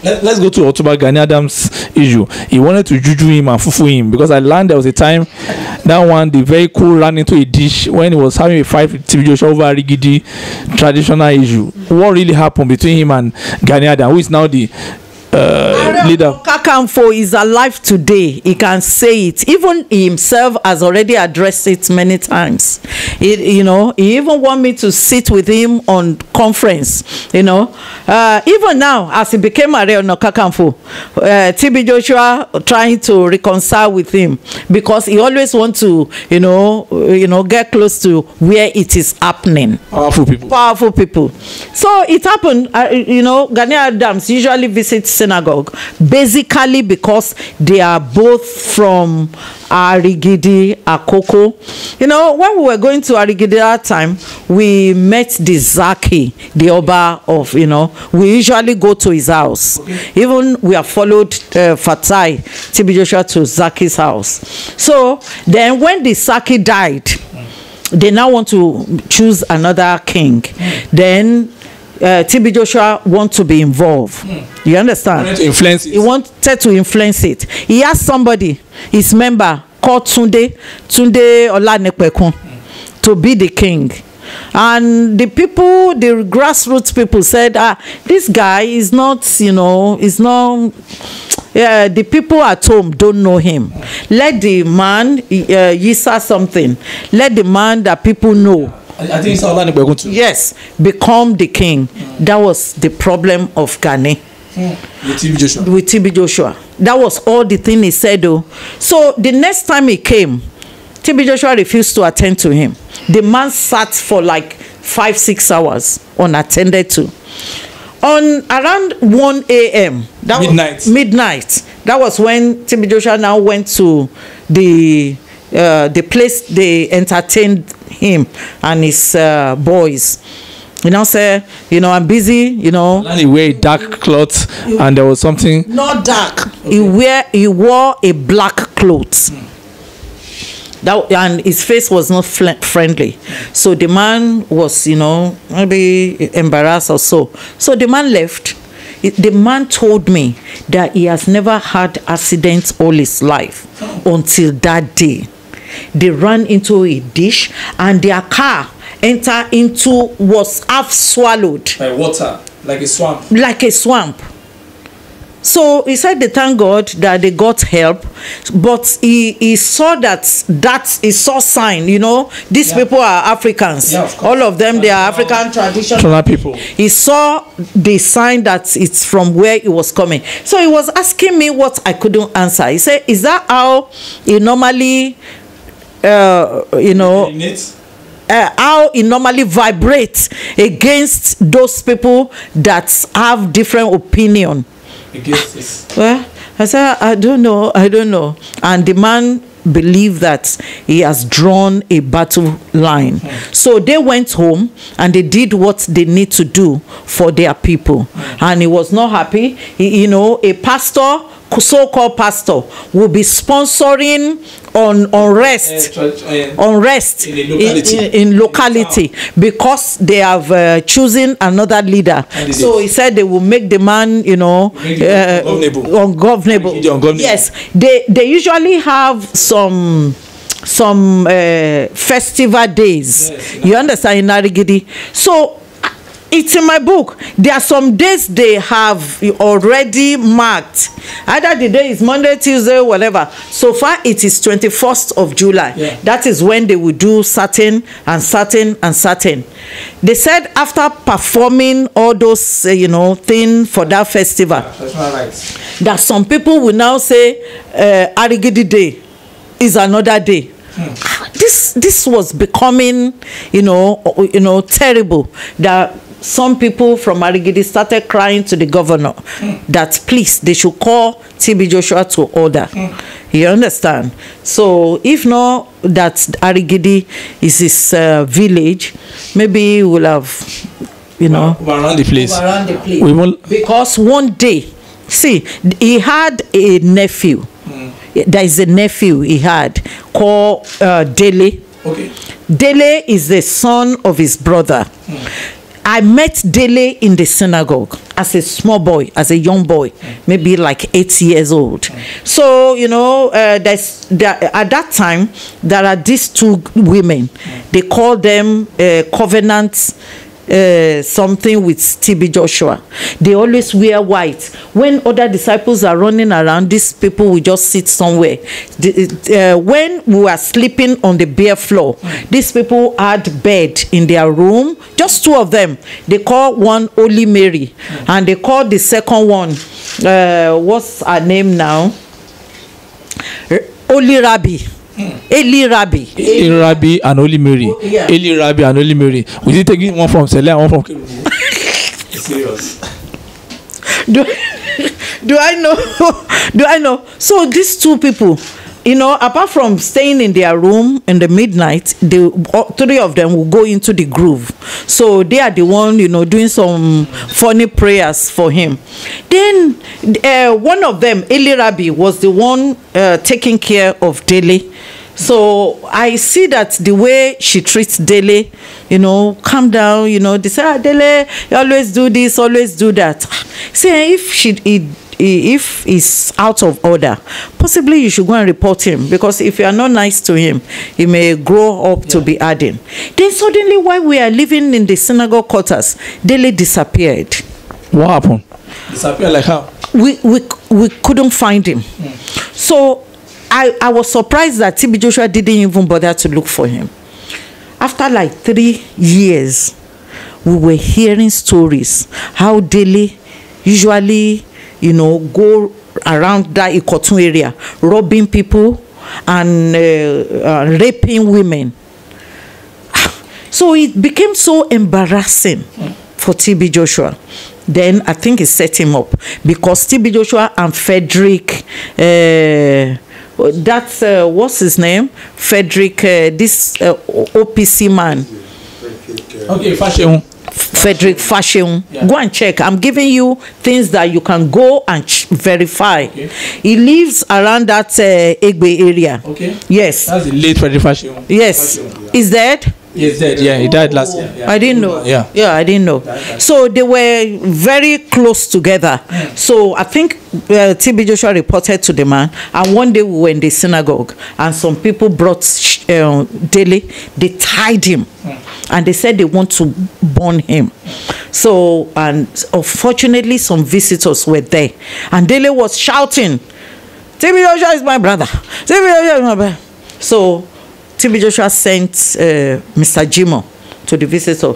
Let's go to Otuba Gani Adams issue. He wanted to juju him and fufu him because I learned there was a time that one the vehicle ran into a dish when he was having a fight with TB Joshua over Arigidi traditional issue. What really happened between him and Gani Adams, who is now the leader? Kakanfo is alive today. He can say it. Even he himself has already addressed it many times. He even want me to sit with him on conference. Even now, as he became Are Ona Kakanfo, TB Joshua trying to reconcile with him because he always want to, get close to where it is happening. Powerful people. So it happened. Gani Adams usually visits synagogue basically because they are both from Arigidi, Akoko. When we were going to Arigidi that time, we met the Zaki, the Oba of, we usually go to his house. Okay. Even we have followed Fatai, TB Joshua to Zaki's house. So then when the Zaki died, they now want to choose another king. Then TB Joshua want to be involved. You understand? He wanted to influence it. He asked somebody, his member called Tunde Olanepekun, to be the king. And the people, the grassroots people said, this guy is not, the people at home don't know him. Let the man, Yisa something, let the man that people know, I think it's Olanepekun too. Yes, become the king. That was the problem of Gani. With TB Joshua. That was all the thing he said though. So the next time he came, TB Joshua refused to attend to him. The man sat for like 5-6 hours unattended to. On around 1 a.m. Midnight. That was when TB Joshua now went to the place they entertained him and his boys. Say, I'm busy, And he wear a dark cloth and there was something. Not dark. Okay. He wore a black cloth. And his face was not friendly. So the man was, maybe embarrassed or so. So the man left. The man told me that he has never had accidents all his life until that day. They ran into a dish and their car was half swallowed. By water, like a swamp. Like a swamp. So he said they thank God that they got help, but he saw that he saw sign, these people are Africans. Yeah, of all of them, they are African traditional people. He saw the sign that it's from where it was coming. So he was asking me what I couldn't answer. He said, is that how he normally how it normally vibrates against those people that have different opinion? Against this? Well, I said, I don't know. And the man believed that he has drawn a battle line. So they went home and they did what they need to do for their people. And he was not happy. A pastor, so-called pastor, will be sponsoring unrest in locality because they have chosen another leader. So he said they will make the man, ungovernable. Yes, they usually have some festival days. Yes, you understand, in Arigidi. So it's in my book. There are some days they have already marked. Either the day is Monday, Tuesday, whatever. So far, it is 21st of July. Yeah. That is when they will do certain and certain and certain. They said after performing all those, things for that festival, that's not right, that some people will now say Arigidi Day is another day. This was becoming, terrible. That some people from Arigidi started crying to the governor that please, they should call TB Joshua to order. You understand? So if not that Arigidi is his village, maybe we'll have, around the place. We won't, because one day, see, he had a nephew. There is a nephew he had called Dele. Okay. Dele is the son of his brother. I met Dele in the synagogue. as a small boy, as a young boy, maybe like 8 years old. So, you know, at that time, there are these two women. They call them covenant something with TB Joshua. They always wear white. When other disciples are running around, these people will just sit somewhere. When we were sleeping on the bare floor, these people had bed in their room, just two of them. They call one Holy Mary, and they call the second one, what's her name now? Holy Rabbi. Eli Rabbi. Eli Rabbi and Holy Mary. Yeah. Eli Rabbi and Holy Mary. Was he taking one from Sele and one from Kerubu? Serious. Do I know? Do I know? So these two people, you know, apart from staying in their room in the midnight, three of them will go into the groove. So they are the one, you know, doing some funny prayers for him. Then one of them, Eli Rabbi, was the one taking care of Dele. So I see that the way she treats Dele, you know, calm down, you know, they say, Dele, you always do this, always do that. See, if he's out of order, possibly you should go and report him, because if you are not nice to him, he may grow up to be adding. Then suddenly, while we are living in the synagogue quarters, Dele disappeared. What happened? Disappeared like how? We couldn't find him. So I was surprised that TB Joshua didn't even bother to look for him. After like 3 years, we were hearing stories how Dele usually, you know, go around that Ikotun area, robbing people and raping women. So it became so embarrassing for TB Joshua. Then I think it set him up, because TB Joshua and Frederick, that's what's his name? Frederick, this OPC man. Okay, Fashion. Frederick Fashion. Yeah. Go and check. I'm giving you things that you can go and verify. Okay. He lives around that Egbe area. Okay. Yes. That's the late Frederick Fashion. Yes. Fashion, yeah. Is dead? He's dead. Yeah, he died last year. Yeah. I didn't know. Yeah. I didn't know. So they were very close together. So I think TB Joshua reported to the man, and one day we were in the synagogue, and some people brought Dele. They tied him, and they said they want to burn him. So, and unfortunately, some visitors were there, and Dele was shouting, "TB Joshua is my brother. TB Joshua is my brother." So TB Joshua sent Mr. Jimo to the visitor,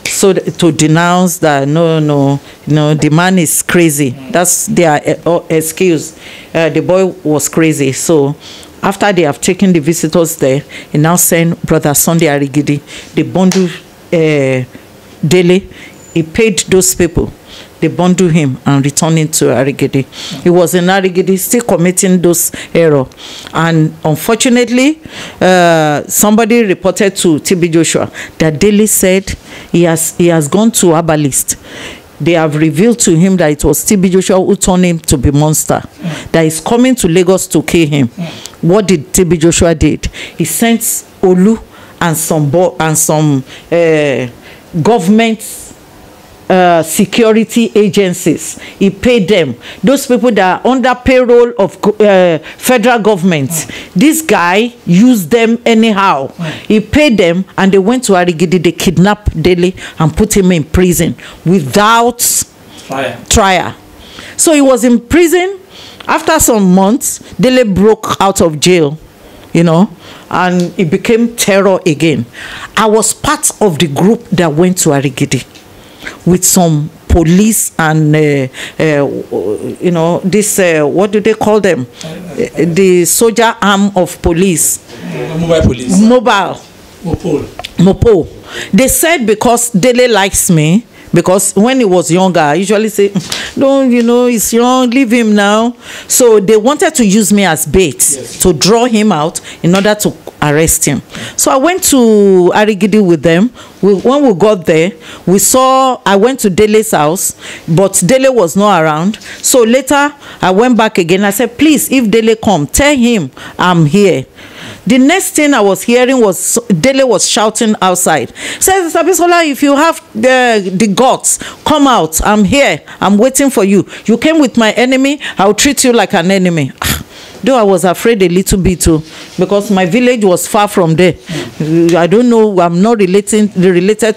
so to denounce that no, the man is crazy. That's their excuse. The boy was crazy. So after they have taken the visitors there, he now sent Brother Sunday Arigidi. They bundled Dele. He paid those people. They bundle him and return him to Arigidi. He was in Arigidi, still committing those errors. And unfortunately, somebody reported to TB Joshua that Dele said he has gone to Herbalist. They have revealed to him that it was TB Joshua who turned him to be monster. That he's coming to Lagos to kill him. What did TB Joshua did? He sent Olu and some government security agencies. He paid them. Those people that are under payroll of federal government. This guy used them anyhow. He paid them, and they went to Arigidi. They kidnapped Dele and put him in prison without trial. So he was in prison. After some months, Dele broke out of jail, you know, and it became terror again. I was part of the group that went to Arigidi with some police and you know, this what do they call them, the soldier arm of police, Mopo. They said because Dele likes me, because when he was younger, I usually say, don't, you know, he's young, leave him now. So they wanted to use me as bait, to draw him out in order to arrest him. So I went to Arigidi with them. When we got there, I went to Dele's house, but Dele was not around. So later, I went back again. I said, please, if Dele come, tell him I'm here. The next thing I was hearing was Dele was shouting outside. Says, Sabisola, if you have the guts, come out. I'm here. I'm waiting for you. You came with my enemy. I'll treat you like an enemy. Though I was afraid a little bit too, because my village was far from there. I don't know, I'm not related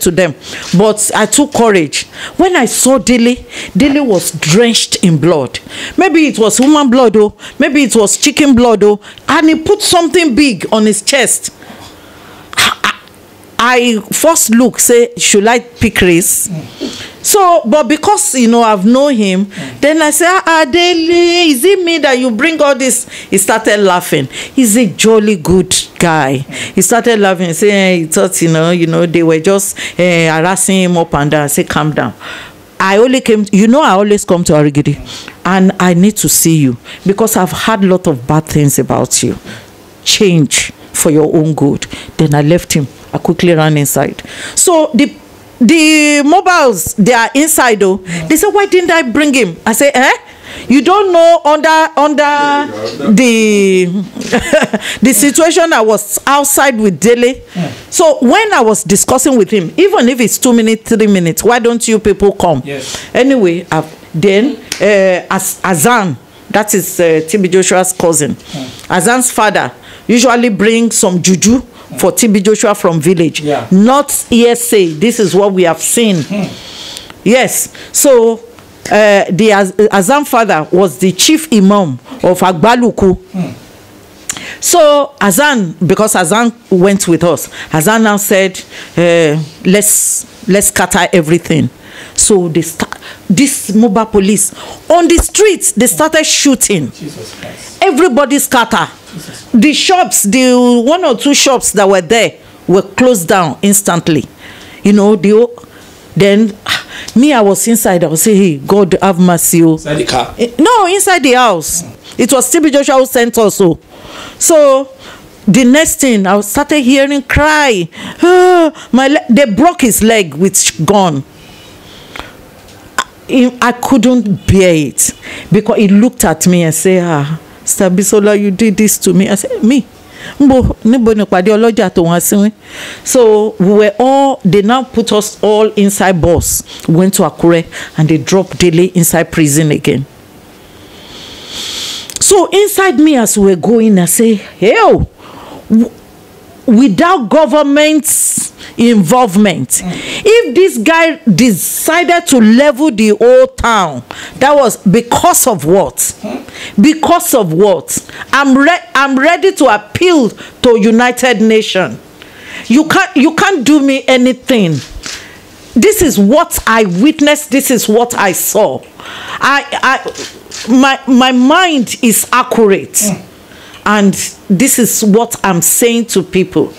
to them. But I took courage. When I saw Dele was drenched in blood. Maybe it was human blood, oh. Maybe it was chicken blood, oh. And he put something big on his chest. I first look, say, should I pick race? So, but because, I've known him, then I say, Dele, is it me that you bring all this? He started laughing. He's a jolly good guy. He started laughing, saying, he thought, they were just harassing him up and down. I say, calm down. I only came, I always come to Arigidi, and I need to see you because I've heard a lot of bad things about you. Change for your own good. Then I left him. I quickly ran inside. So the mobiles, they are inside though. They said, why didn't I bring him? I say, you don't know under the the situation I was outside with Dele. So when I was discussing with him, even if it's 2 minutes, 3 minutes, why don't you people come? Yes. Anyway, then Azan, that is TB Joshua's cousin. Azan's father usually brings some juju for TB Joshua from village. Yeah. Not hearsay. This is what we have seen. Yes. So the Azan father was the chief imam of Agbaluku. So Azan, because Azan went with us, Azan now said, let's scatter everything. So this mobile police on the streets, they started shooting. Jesus Christ. Everybody scatter. The shops, the 1 or 2 shops that were there were closed down instantly. Then me, I was inside. I was saying, hey, God have mercy. Inside the car? No, inside the house. It was TB Joshua who sent us. So the next thing, I started hearing cry. They broke his leg with gun. I couldn't bear it because he looked at me and said, Sabisola, you did this to me. I said, me? So they now put us all inside bus. We went to Akure and they dropped Dele inside prison again. So inside me as we were going, I say, hey, without government's involvement, if this guy decided to level the whole town, that was because of what? Because of what? I'm ready to appeal to United Nations. You can't do me anything. This is what I witnessed. This is what I saw. My mind is accurate. And this is what I'm saying to people.